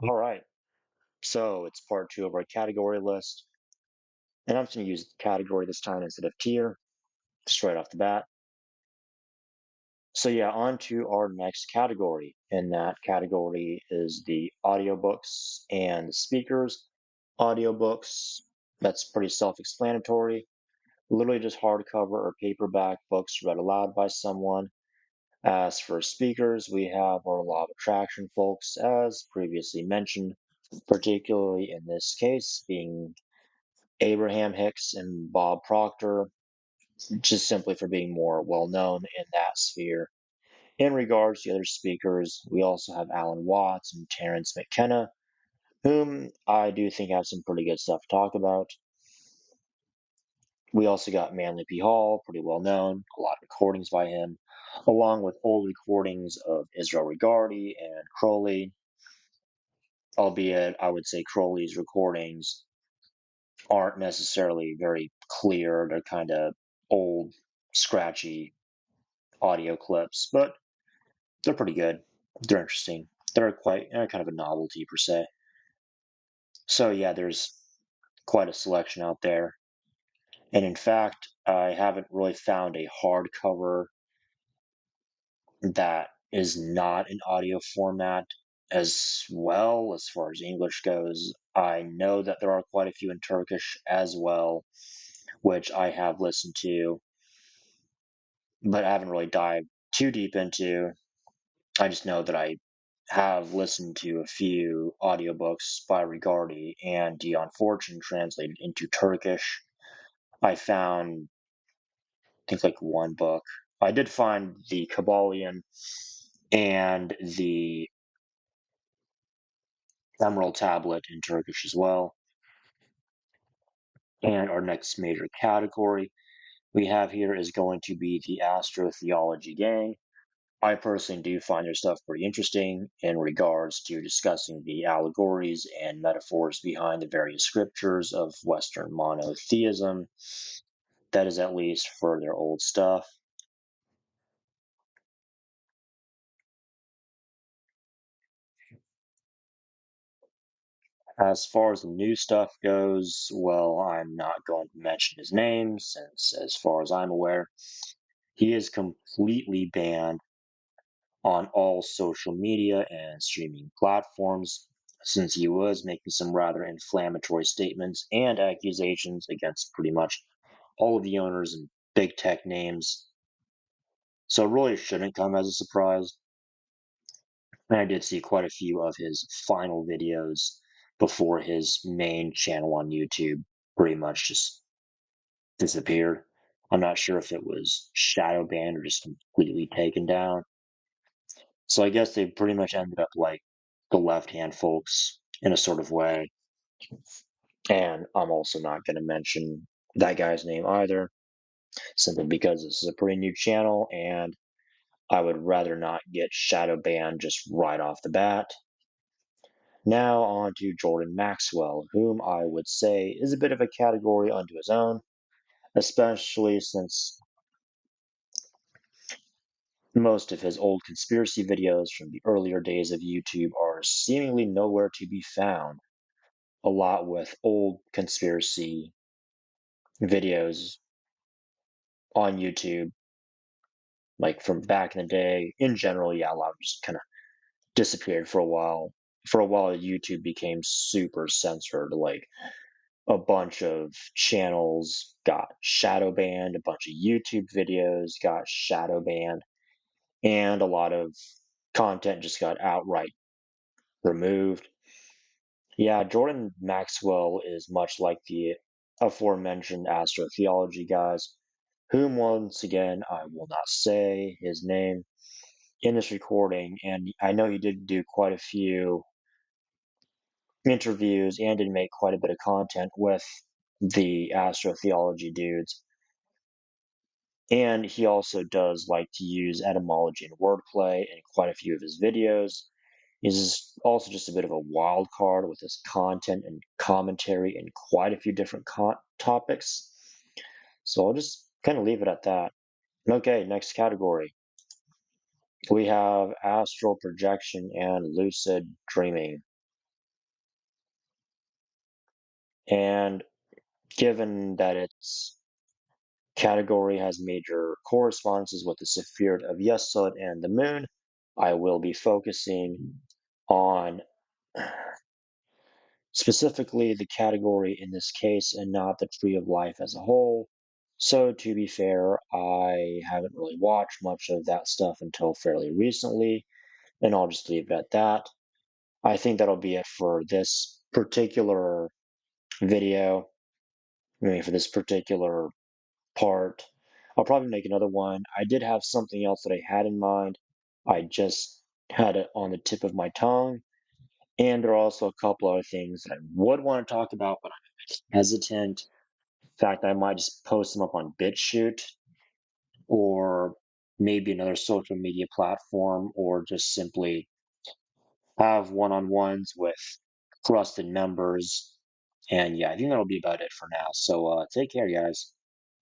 All right, so it's part two of our category list, and I'm just going to use category this time instead of tier, just right off the bat. So yeah, on to our next category, and that category is the audiobooks and speakers. Audiobooks, that's pretty self-explanatory. Literally just hardcover or paperback books read aloud by someone. As for speakers, we have our law of attraction folks, as previously mentioned, particularly in this case being Abraham Hicks and Bob Proctor, just simply for being more well known in that sphere. In regards to other speakers, we also have Alan Watts and Terence McKenna, whom I do think have some pretty good stuff to talk about. We also got Manly P. Hall, pretty well known, a lot of recordings by him, along with old recordings of Israel Regardie and Crowley, albeit I would say Crowley's recordings aren't necessarily very clear. They're kind of old, scratchy audio clips, but they're pretty good. They're interesting. They're quite kind of a novelty per se. So yeah, there's quite a selection out there. And in fact, I haven't really found a hardcover that is not in audio format as well as far as English goes. I know that there are quite a few in Turkish as well, which I have listened to, but I haven't really dived too deep into. I just know that I have listened to a few audiobooks by Regardie and Dion Fortune translated into Turkish. I found, I think, like one book. I did find the Kabbalion and the Emerald Tablet in Turkish as well. And our next major category we have here is going to be the Astrotheology Gang. I personally do find their stuff pretty interesting in regards to discussing the allegories and metaphors behind the various scriptures of Western monotheism. That is at least for their old stuff. As far as the new stuff goes, well, I'm not going to mention his name since, as far as I'm aware, he is completely banned on all social media and streaming platforms since he was making some rather inflammatory statements and accusations against pretty much all of the owners and big tech names. So it really shouldn't come as a surprise. And I did see quite a few of his final videos before his main channel on YouTube pretty much just disappeared. I'm not sure if it was shadow banned or just completely taken down. So I guess they pretty much ended up like the left-hand folks in a sort of way. And I'm also not going to mention that guy's name either, simply because this is a pretty new channel and I would rather not get shadow banned just right off the bat. Now on to Jordan Maxwell, whom I would say is a bit of a category unto his own, especially since most of his old conspiracy videos from the earlier days of YouTube are seemingly nowhere to be found. A lot with old conspiracy videos on YouTube, like from back in the day. In general, yeah, a lot of them just kind of disappeared for a while. For a while, YouTube became super censored. Like a bunch of channels got shadow banned, a bunch of YouTube videos got shadow banned, and a lot of content just got outright removed. Yeah, Jordan Maxwell is much like the aforementioned astrotheology guys, whom once again I will not say his name in this recording. And I know he did do quite a few interviews and did make quite a bit of content with the astrotheology dudes. And he also does like to use etymology and wordplay in quite a few of his videos. He's also just a bit of a wild card with his content and commentary in quite a few different topics. So I'll just kind of leave it at that. Okay, next category. We have astral projection and lucid dreaming. And given that its category has major correspondences with the Sephirot of Yesod and the moon, I will be focusing on specifically the category in this case and not the tree of life as a whole. So, to be fair, I haven't really watched much of that stuff until fairly recently, and I'll just leave it at that. I think that'll be it for this particular video. I mean, for this particular part. I'll probably make another one. I did have something else that I had in mind. I just had it on the tip of my tongue. And there are also a couple other things that I would want to talk about, but I'm hesitant. In fact, I might just post them up on BitChute or maybe another social media platform, or just simply have one-on-ones with trusted members. And yeah, I think that'll be about it for now. So take care, guys.